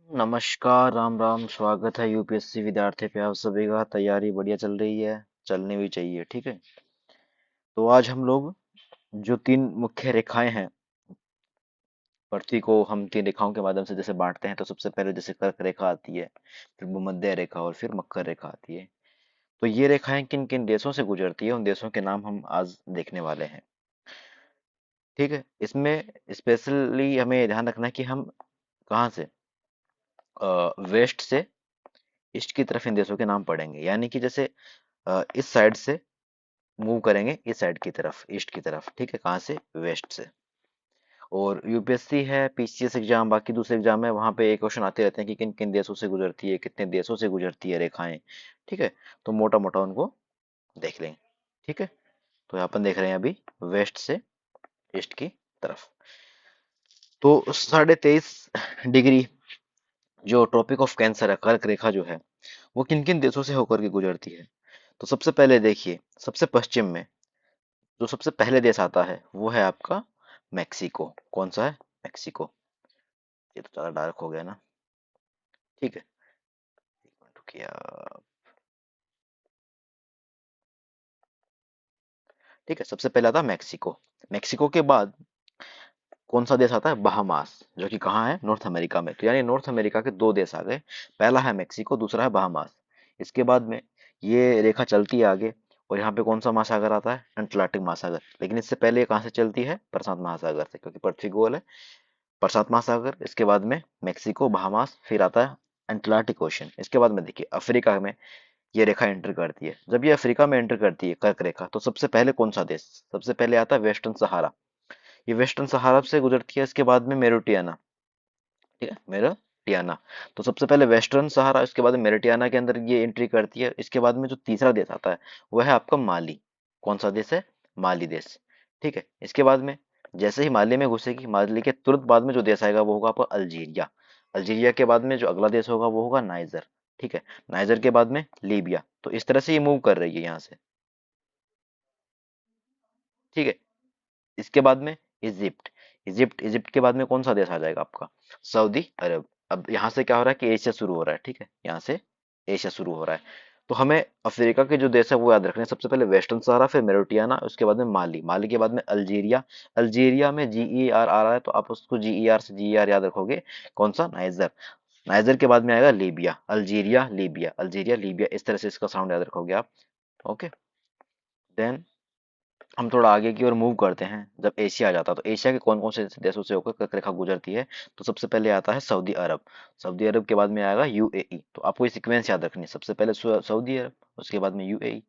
नमस्कार, राम राम। स्वागत है यूपीएससी विद्यार्थी पे आप सभी का। तैयारी बढ़िया चल रही है, चलनी भी चाहिए। ठीक है, तो आज हम लोग जो तीन मुख्य रेखाएं हैं, पृथ्वी को हम तीन रेखाओं के माध्यम से जैसे बांटते हैं, तो सबसे पहले जैसे कर्क रेखा आती है, फिर भूमध्य रेखा और फिर मकर रेखा आती है। तो ये रेखाएं किन किन देशों से गुजरती है, उन देशों के नाम हम आज देखने वाले हैं। ठीक है, इसमें स्पेशली हमें ध्यान रखना है कि हम कहाँ से, वेस्ट से ईस्ट की तरफ इन देशों के नाम पढ़ेंगे। यानी कि जैसे इस साइड से मूव करेंगे, इस साइड की तरफ, ईस्ट की तरफ। ठीक है, कहाँ से? वेस्ट से। और यूपीएससी है, पीसीएस एग्जाम, बाकी दूसरे एग्जाम है, वहां पे एक क्वेश्चन आते रहते हैं कि किन किन देशों से गुजरती है, कितने देशों से गुजरती है रेखाएं। ठीक है, तो मोटा मोटा उनको देख लेंगे। ठीक है, तो यहाँ अपन देख रहे हैं अभी वेस्ट से ईस्ट की तरफ। तो 23.5 डिग्री जो ट्रॉपिक ऑफ कैंसर है, कर्क रेखा जो है, वो किन किन देशों से होकर के गुजरती है। तो सबसे पहले देखिए, सबसे पश्चिम में जो सबसे पहले देश आता है वो है आपका मैक्सिको। कौन सा है? मैक्सिको। ये तो ज्यादा डार्क हो गया ना। ठीक है, एक मिनट रुकिए आप। ठीक है, सबसे पहले आता है मैक्सिको। मैक्सिको के बाद कौन सा देश आता है? बहामास, जो कि कहाँ है? नॉर्थ अमेरिका में। तो यानी नॉर्थ अमेरिका के दो देश आ गए। पहला है मैक्सिको, दूसरा है बहामास। इसके बाद में ये रेखा चलती है आगे, और यहाँ पे कौन सा महासागर आता है? अटलांटिक महासागर। लेकिन इससे पहले ये कहाँ से चलती है? प्रशांत महासागर से, क्योंकि पृथ्वी गोल है। प्रशांत महासागर, इसके बाद में मैक्सिको, बहामास, फिर आता है अटलांटिक ओशन। इसके बाद में देखिए अफ्रीका में ये रेखा एंटर करती है। जब ये अफ्रीका में एंटर करती है कर्क रेखा, तो सबसे पहले कौन सा देश? सबसे पहले आता है वेस्टर्न सहारा। ये वेस्टर्न सहारा से गुजरती है। इसके बाद में मेरिटियाना। ठीक है, मेरिटियाना। तो सबसे पहले वेस्टर्न सहारा, इसके बाद मेरिटियाना के अंदर ये एंट्री करती है। इसके बाद में जो तीसरा देश आता है वह है आपका माली। कौन सा देश है? माली देश। ठीक है, इसके बाद में जैसे ही माली में घुसेगी, माली के तुरंत बाद में जो देश आएगा वो होगा आपका अल्जीरिया। अल्जीरिया के बाद में जो अगला देश होगा वो होगा नाइजर। ठीक है, नाइजर के बाद में लीबिया। तो इस तरह से ये मूव कर रही है यहाँ से। ठीक है, इसके बाद में इजिप्ट। इजिप्ट के बाद में कौन सा देश आ जाएगा आपका? सऊदी अरब। अब यहाँ से क्या हो रहा है कि एशिया शुरू हो रहा है। ठीक है, यहाँ से एशिया शुरू हो रहा है। तो हमें अफ्रीका के जो देश है वो याद रखने हैं। सबसे पहले वेस्टर्न सहारा, फिर मेरिटियाना, उसके बाद में माली, माली के बाद में अल्जीरिया। अल्जीरिया में GER आ रहा है, तो आप उसको GER से GER याद रखोगे। कौन सा? नाइजर। नाइजर के बाद में आएगा Libya. Algeria, Libya, Algeria, Libya, इस तरह से इसका साउंड याद रखोगे आप। ओके, देन हम थोड़ा आगे की ओर मूव करते हैं। जब एशिया आ जाता है, तो एशिया के कौन कौन से देशों से होकर कर्क रेखा गुजरती है? तो सबसे पहले आता है सऊदी अरब। सऊदी अरब के बाद में आएगा UAE। तो आपको ये सीक्वेंस याद रखनी है। सबसे पहले सऊदी अरब, उसके बाद में UAE,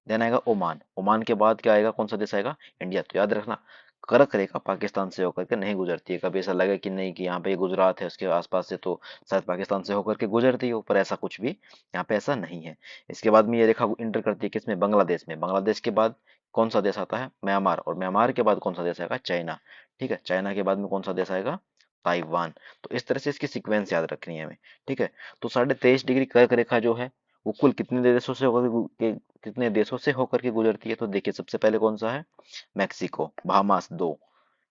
देन आएगा ओमान। ओमान के बाद क्या आएगा? कौन सा देश आएगा? इंडिया। तो याद रखना, कर्क रेखा पाकिस्तान से होकर के नहीं गुजरती है। कभी ऐसा लगे कि नहीं, कि यहाँ पे ये गुजरात है उसके आसपास से, तो शायद पाकिस्तान से होकर के गुजरती हो, पर ऐसा कुछ भी यहाँ पे ऐसा नहीं है। इसके बाद में ये रेखा इंटर करती है किसमें? बांग्लादेश में। बांग्लादेश के बाद कौन सा देश आता है? म्यांमार। और म्यांमार के बाद कौन सा देश आएगा? चाइना। ठीक है, चाइना के बाद में कौन सा देश आएगा? ताइवान। तो इस तरह से इसकी सीक्वेंस याद रखनी है हमें। ठीक है, तो 23.5 डिग्री कर्क रेखा जो है वो कुल कितने देशों से होकर कितने देशों से होकर के गुजरती है? तो देखिए, सबसे पहले कौन सा है? मैक्सिको। बहामास 2,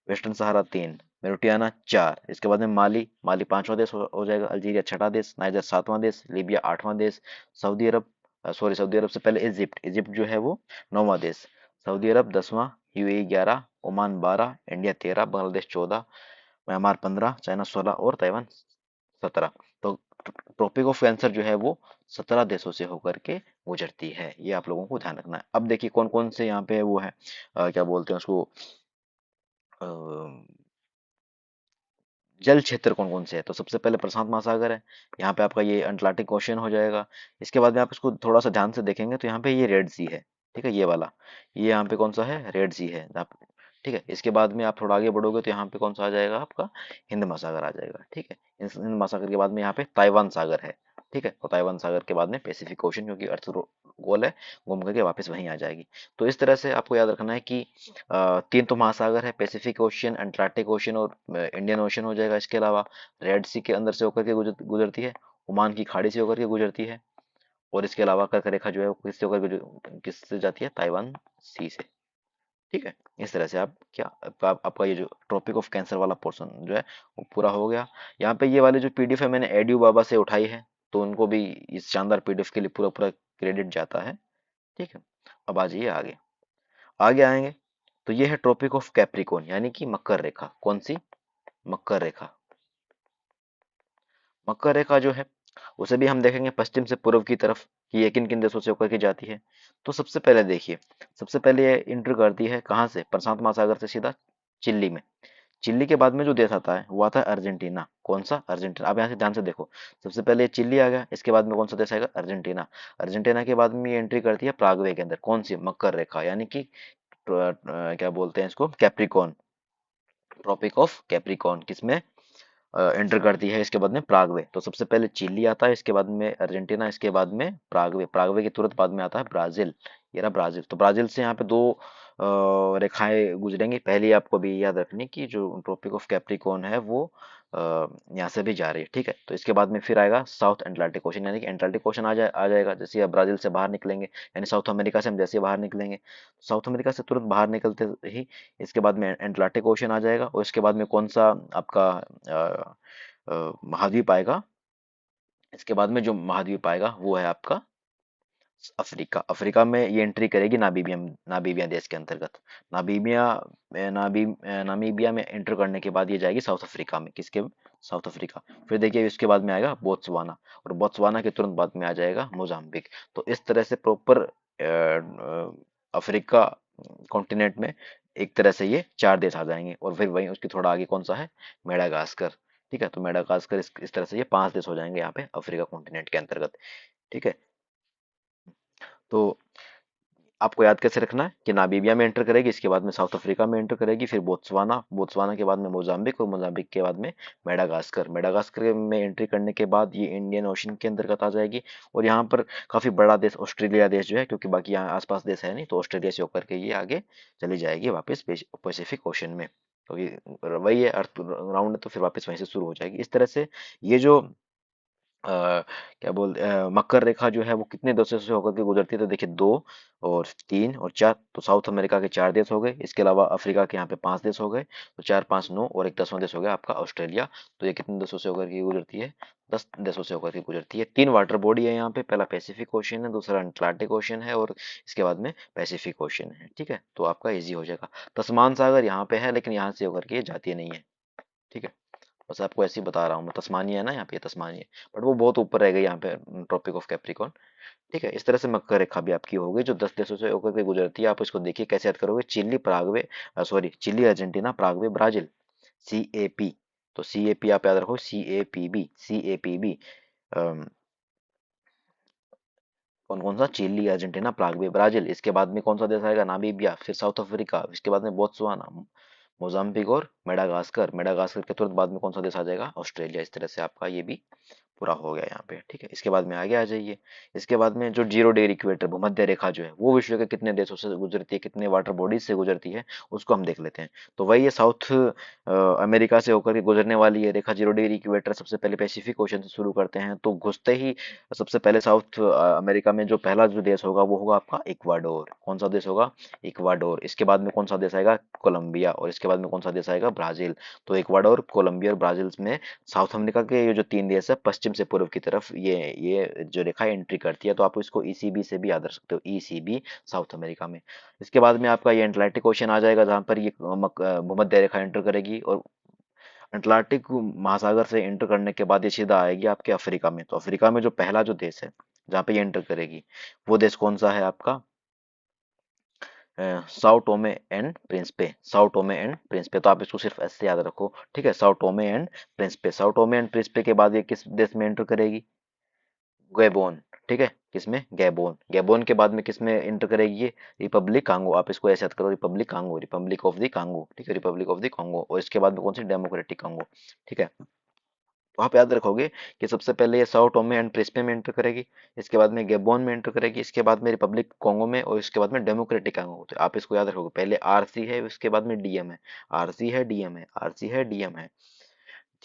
वेस्टर्न सहारा 3, मेरिटियाना 4, इसके बाद में माली, माली पांचवा देश हो जाएगा, अल्जीरिया छठा देश, नाइजर सातवां देश, लीबिया आठवां देश, सऊदी अरब, सॉरी, सऊदी अरब से पहले इजिप्ट, इजिप्ट जो है वो नौवां देश, सऊदी अरब 10वां, UAE 11, Oman 12, India 13, Bangladesh 14, Myanmar 15, China 16 और ताइवान 17। तो ट्रॉपिक ऑफ कैंसर जो है वो 17 देशों से होकर के गुजरती है। ये आप लोगों को ध्यान रखना है। अब देखिए कौन कौन से यहाँ पे वो है, क्या बोलते हैं उसको, अ, जल क्षेत्र कौन कौन से है? तो सबसे पहले प्रशांत महासागर है। यहाँ पे आपका ये अटलांटिक ओशन हो जाएगा। इसके बाद में आप इसको थोड़ा सा ध्यान से देखेंगे तो यहाँ पे ये रेड सी है। ठीक है, ये वाला, ये यहाँ पे कौन सा है? रेड सी है आप। ठीक है, इसके बाद में आप थोड़ा आगे बढ़ोगे तो यहाँ पे कौन सा आ जाएगा आपका? हिंद महासागर आ जाएगा। ठीक है, इस हिंद महासागर के बाद में यहाँ पे ताइवान सागर है। ठीक है, और ताइवान सागर के बाद में पैसिफिक ओशन, क्योंकि अर्थ गोल है, घूम करके वापस वहीं आ जाएगी। तो इस तरह से आपको याद रखना है कि तीन तो महासागर है, पैसिफिक ओशियन, अटलांटिक ओशियन और इंडियन ओशियन हो जाएगा। इसके अलावा रेड सी के अंदर से होकर के गुजरती है, ओमान की खाड़ी से होकर के गुजरती है, और इसके अलावा कर्क रेखा जो है वो किससे होकर किससे जाती है? ताइवान सी से। ठीक है। इस तरह से आप क्या आपका ये जो ट्रॉपिक ऑफ कैंसर वाला पोर्शन जो है वो पूरा हो गया। यहाँ पे ये वाली जो पीडीएफ है मैंने एडू बाबा से उठाई है, तो उनको भी इस शानदार पीडीएफ के लिए पूरा पूरा क्रेडिट जाता है। ठीक है। अब आ जाइए आगे। आगे आएंगे तो ये है ट्रॉपिक ऑफ कैप्रिकॉर्न यानी कि मकर रेखा। कौन सी? मकर रेखा। मकर रेखा जो है उसे भी हम देखेंगे पश्चिम से पूर्व की तरफ कि ये किन किन देशों से होकर के जाती है। तो सबसे पहले देखिए, सबसे पहले ये इंटर करती है कहाँ से? प्रशांत महासागर से सीधा चिल्ली में। चिल्ली के बाद में जो देश आता है वो आता है अर्जेंटीना। कौन सा? अर्जेंटीना। अब यहाँ से ध्यान से देखो, सबसे पहले ये चिल्ली आ गया, इसके बाद में कौन सा देश आएगा? अर्जेंटीना। अर्जेंटीना के बाद में ये एंट्री करती है प्रागवे के अंदर। कौन सी? मकर रेखा यानी कि क्या बोलते हैं इसको? कैप्रिकॉन। ट्रॉपिक ऑफ कैप्रिकॉन किसमें एंटर करती है? इसके बाद में प्रागवे। तो सबसे पहले चिली आता है, इसके बाद में अर्जेंटीना, इसके बाद में प्रागवे। प्रागवे के तुरंत बाद में आता है ब्राजील। ये रहा ब्राजील। तो ब्राजील से यहाँ पे दो रेखाएं गुजरेंगी। पहली आपको भी याद रखनी कि जो ट्रॉपिक ऑफ कैप्रिकॉर्न है वो यहाँ से भी जा रही है। ठीक है। तो इसके बाद में फिर आएगा साउथ एटलांटिक ओशन यानी कि एटलांटिक ओशन आ जाएगा जैसे आप ब्राजील से बाहर निकलेंगे, यानी साउथ अमेरिका से हम जैसे बाहर निकलेंगे, साउथ अमेरिका से तुरंत बाहर निकलते ही इसके बाद में एटलांटिक ओशन आ जाएगा। और इसके बाद में कौन सा आपका महाद्वीप आएगा? इसके बाद में जो महाद्वीप आएगा वो है आपका अफ्रीका। अफ्रीका में ये एंट्री करेगी नामीबिया। नामीबिया देश के अंतर्गत। नामीबिया में एंटर करने के बाद ये जाएगी साउथ अफ्रीका में। किसके? South Africa. फिर देखिए इसके बाद में आएगा बोत्सवाना, और बोत्सवाना के तुरंत बाद में आ जाएगा मोजाम्बिक। तो इस तरह से प्रॉपर अफ्रीका कॉन्टिनेंट में एक तरह से ये चार देश आ जाएंगे। और फिर वहीं उसके थोड़ा आगे कौन सा है? मेडागास्कर। ठीक है। तो मेडागास्कर इस तरह से ये पांच देश हो जाएंगे यहाँ पे अफ्रीका कॉन्टिनेंट के अंतर्गत। ठीक है। तो आपको याद कैसे रखना है कि नामीबिया में एंटर करेगी, इसके बाद में साउथ अफ्रीका में एंटर करेगी, फिर बोत्सवाना, बोत्सवाना के बाद में मोजाम्बिक, और मोजाम्बिक के बाद में मेडागास्कर। मेडागास्कर में एंट्री करने के बाद ये इंडियन ओशन के अंतर्गत आ जाएगी। और यहाँ पर काफी बड़ा देश ऑस्ट्रेलिया देश जो है, क्योंकि बाकी यहाँ आसपास देश है नहीं, तो ऑस्ट्रेलिया से होकर के ये आगे चली जाएगी वापस पैसिफिक ओशन में। तो ये वही है, अर्थ राउंड है, तो फिर वापस वहीं से शुरू हो जाएगी। इस तरह से ये जो क्या बोलते मकर रेखा जो है वो कितने देशों से होकर के गुजरती है? तो देखिए दो और तीन और चार, तो साउथ अमेरिका के चार देश हो गए, इसके अलावा अफ्रीका के यहाँ पे पांच देश हो गए, तो चार पांच नौ, और एक दसवां देश हो गया आपका ऑस्ट्रेलिया। तो ये कितने देशों से होकर के गुजरती है? 10 देशों से होकर के गुजरती है। तीन वाटर बॉडी है यहाँ पे, पहला पैसिफिक ओशन है, दूसरा अटलांटिक ओशन है, और इसके बाद में पैसिफिक ओशन है। ठीक है। तो आपका इजी हो जाएगा। तस्मान सागर यहाँ पे है, लेकिन यहाँ से होकर के ये जाती नहीं है। ठीक है। बस आपको ऐसे ही बता रहा हूँ मैं। तस्मानिया है ना यहाँ पे, तस्मानिया, बट वो बहुत ऊपर रहेगा यहाँ पे ट्रॉपिक ऑफ कैप्रिकॉर्न। ठीक है। इस तरह से मकर रेखा भी आपकी होगी जो 10 देशों से होकर के गुजरती है। आप इसको देखिए कैसे याद करोगे? Chile, Paraguay, sorry, Chile, Argentina, Paraguay, Brazil, CAP। तो CAP आप याद रखो, CAPB, CAPB। कौन कौन सा? Chile, Argentina, Paraguay, Brazil. इसके बाद में कौन सा देश आएगा? नामीबिया, फिर साउथ अफ्रीका, इसके बाद में बोत्सवाना, मोजाम्बिक और मेडागास्कर। मेडागास्कर के तुरंत बाद में कौन सा देश आ जाएगा? ऑस्ट्रेलिया। इस तरह से आपका ये भी पूरा हो गया यहाँ पे। ठीक है। इसके बाद में आगे आ जाइए। इसके बाद में जो 0 डिग्री इक्वेटर भूमध्य रेखा जो है वो विश्व के कितने देशों से गुजरती है, कितने वाटर बॉडीज से गुजरती है, उसको हम देख लेते हैं। तो वही ये साउथ अमेरिका से होकर के गुजरने वाली ये रेखा 0 डिग्री इक्वेटर सबसे पहले पैसिफिक ओशन से शुरू करते हैं। तो घुसते ही सबसे पहले साउथ अमेरिका में जो पहला जो देश होगा वो होगा आपका इक्वाडोर। कौन सा देश होगा? इक्वाडोर। इसके बाद में कौन सा देश आएगा? कोलंबिया। और इसके बाद में कौन सा देश आएगा? ब्राजील। तो इक्वाडोर, कोलंबिया और ब्राजील में साउथ अमेरिका के ये जो तीन देश है पश्चिम से पूर्व की तरफ ये जो रेखा एंट्री करती है। तो आप इसको ECB से भी याद रख सकते हो, ECB साउथ अमेरिका में। इसके बाद में आपका ये अटलांटिक ओशन आ जाएगा जहां पर ये भूमध्य रेखा एंटर करेगी। और अटलांटिक महासागर से एंटर करने के बाद ये सीधा आएगी आपके अफ्रीका में। तो अफ्रीका में जो पहला जो देश है जहाँ पे ये एंटर करेगी वो देश कौन सा है आपका? Sao Thome and Principe. Sao Thome and Principe. तो आप इसको सिर्फ ऐसे याद रखो। ठीक है। Sao Thome and Principe. Sao Thome and Principe के बाद ये किस देश में एंटर करेगी? गैबोन। ठीक है। किसमें? गैबोन। गैबोन के बाद में किसमें एंटर करेगी ये? Republic Congo. आप इसको ऐसे याद करो, Republic Congo, Republic of the Congo. ठीक है। Republic of the Congo. और इसके बाद में कौन सी? Democratic Congo. ठीक है। तो आप याद रखोगे कि सबसे पहले ये साओ टोमे एंड प्रिंसिपे में एंटर करेगी, इसके बाद में गैबोन में एंटर करेगी, इसके बाद में रिपब्लिक कांगो में, और इसके बाद में डेमोक्रेटिक कांगो। तो आप इसको याद रखोगे, पहले RC है, इसके बाद में DM है, RC है, DM है, RC है, DM है।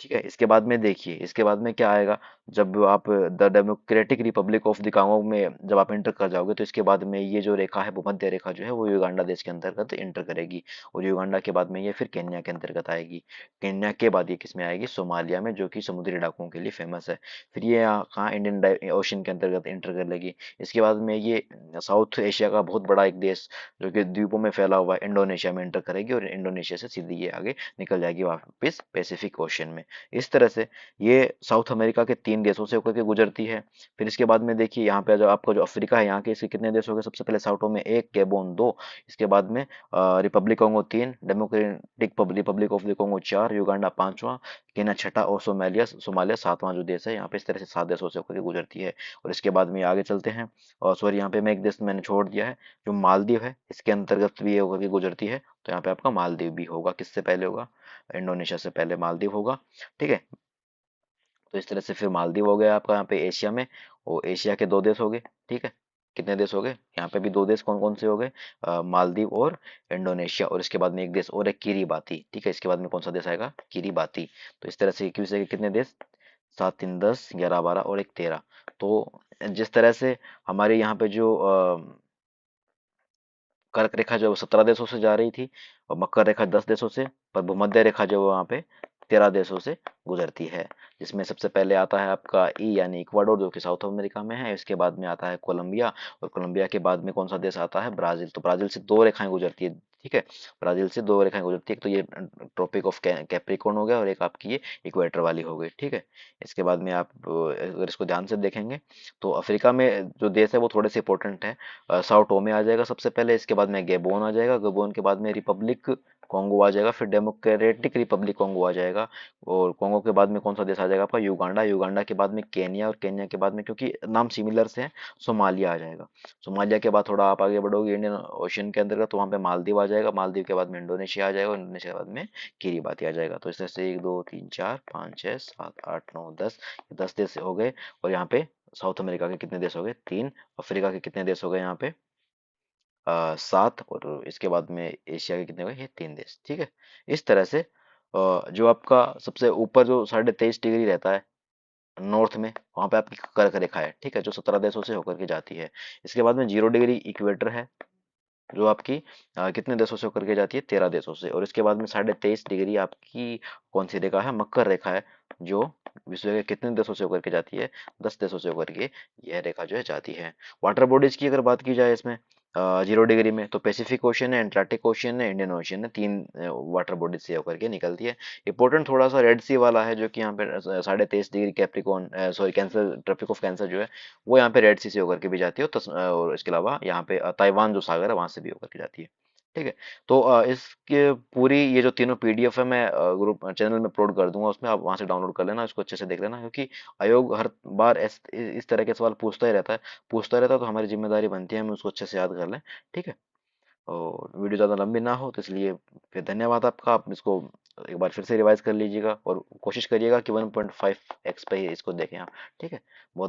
ठीक है। इसके बाद में देखिए, इसके बाद में क्या आएगा, जब आप the democratic Republic of the Congo में जब आप एंटर कर जाओगे, तो इसके बाद में ये जो रेखा है, भूमध्य रेखा जो है, वो युगांडा देश के अंतर्गत एंटर करेगी। और युगांडा के बाद में ये फिर केन्या के अंतर्गत आएगी। केन्या के बाद ये किस में आएगी, सोमालिया में, जो कि समुद्री डाकुओं के लिए फेमस है। फिर ये कहाँ, इंडियन ओशन के अंतर्गत एंटर कर लेगी। इसके बाद में ये साउथ एशिया का बहुत बड़ा एक देश, जो कि द्वीपों में फैला हुआ है, इंडोनेशिया में एंटर करेगी। और इंडोनेशिया से सीधी ये आगे निकल जाएगी वापस पैसिफिक ओशन में। इस तरह से ये साउथ अमेरिका के 3 देशों से होकर के गुजरती है। फिर इसके बाद में देखिए, यहाँ पे जो आपका जो अफ्रीका है, यहाँ के इसके कितने देश हो गए, सबसे पहले साउथ में एक, गैबोन दो, इसके बाद में रिपब्लिक कांगो तीन, democratic Republic of the Congo चार, युगांडा पांचवा, केन्या छठा, और सोमालिया सोमालिया सातवां जो देश है। यहाँ पे इस तरह से 7 देशों से होकर के गुजरती है। और इसके बाद में आगे चलते हैं, और सॉरी, यहाँ पे मैं एक देश मैंने छोड़ दिया है, जो मालदीव है, इसके अंतर्गत भी ये होकर के गुजरती है। तो यहाँ पे आपका मालदीव भी होगा, किससे पहले होगा, इंडोनेशिया से पहले मालदीव होगा। ठीक है। तो इस तरह से फिर मालदीव हो गया आपका यहाँ पे एशिया में। और एशिया के 2 देश हो गए। ठीक है। कितने देश हो गए, यहाँ पे भी 2 देश, कौन कौन से हो गए, मालदीव और इंडोनेशिया। और इसके बाद में एक देश और है, किरीबाती। ठीक है। इसके बाद में कौन सा देश आएगा, किरीबाती। तो इस तरह से कितने देश, 7 3 10 11 12 और एक 13। तो जिस तरह से हमारे यहाँ पे जो कर्क रेखा जो 17 देशों से जा रही थी, और मकर रेखा 10 देशों से, पर भूमध्य रेखा जो वहाँ पे 13 देशों से गुजरती है। जिसमें सबसे पहले आता है आपका ई यानी इक्वाडोर, जो कि साउथ अमेरिका में है। इसके बाद में आता है कोलंबिया, और कोलंबिया के बाद में कौन सा देश आता है, ब्राजील। तो ब्राजील से 2 रेखाएं गुजरती है। ठीक है। ब्राजील से 2 रेखाएं गुजरती है। तो ये ट्रॉपिक ऑफ कैप्रिकॉर्न हो गया, और एक आपकी ये इक्वेटर वाली हो गई। ठीक है। इसके बाद में आप अगर इसको ध्यान से देखेंगे, तो अफ्रीका में जो देश है वो थोड़े से इंपॉर्टेंट है। साओ टोमे आ जाएगा सबसे पहले, इसके बाद में गेबोन आ जाएगा, गेबोन के बाद में रिपब्लिक कॉन्गो आ जाएगा, फिर डेमोक्रेटिक रिपब्लिक कॉन्गो आ जाएगा। और कॉन्गो के बाद में कौन सा देश आ जाएगा आपका, युगांडा। युगांडा के बाद में केन्या, और केन्या के बाद में, क्योंकि नाम सिमिलर से है, सोमालिया आ जाएगा। सोमालिया के बाद थोड़ा आप आगे बढ़ोगे इंडियन ओशन के अंतर्गत, तो वहाँ पे मालदीव आ जाएगा। मालदीव के बाद में इंडोनेशिया आ जाएगा, और इंडोनेशिया के बाद में किरीबाती आ जाएगा। तो इस तरह से 1 2 3 4 5 6 7 8 9 10, 10 देश हो गए। और यहाँ पे साउथ अमेरिका के कितने देश हो गए, 3। अफ्रीका के कितने देश हो गए यहाँ पे, 7। और इसके बाद में एशिया के कितने हो गए, ये 3 देश। ठीक है। इस तरह से जो आपका सबसे ऊपर जो 23.5 डिग्री रहता है नॉर्थ में, वहां पे आपकी कर्क रेखा है। ठीक है, जो 17 देशों से होकर के जाती है। इसके बाद में 0 डिग्री इक्वेटर है, जो आपकी कितने देशों से होकर के जाती है, 13 देशों से। और इसके बाद में 23.5 डिग्री आपकी कौन सी रेखा है, मकर रेखा है, जो विश्व के कितने देशों से होकर के जाती है, 10 देशों से होकर के यह रेखा जो है जाती है। वाटर बॉडीज की अगर बात की जाए इसमें, 0 डिग्री में तो पैसिफिक ओशन है, एंटार्क्टिक ओशन है, इंडियन ओशन है, 3 वाटर बॉडीज से होकर के निकलती है। इंपॉर्टेंट थोड़ा सा रेड सी वाला है, जो कि यहाँ पे 23.5 degree Capricorn, sorry Cancer, tropic of Cancer जो है, वो यहाँ पे रेड सी से होकर के भी जाती है। और इसके अलावा यहाँ पे ताइवान जो सागर है, वहां से भी होकर के जाती है। ठीक है। तो इसके पूरी ये जो तीनों पीडीएफ है, मैं ग्रुप चैनल में अपलोड कर दूंगा, उसमें आप वहां से डाउनलोड कर लेना, इसको अच्छे से देख लेना। क्योंकि आयोग हर बार इस तरह के सवाल पूछता ही रहता है, तो हमारी जिम्मेदारी बनती है हम उसको अच्छे से याद कर लें। ठीक है। और वीडियो ज़्यादा लंबी ना हो, तो इसलिए फिर धन्यवाद आपका। आप इसको एक बार फिर से रिवाइज कर लीजिएगा, और कोशिश करिएगा कि 1.5x पे ही इसको देखें आप। ठीक है। बहुत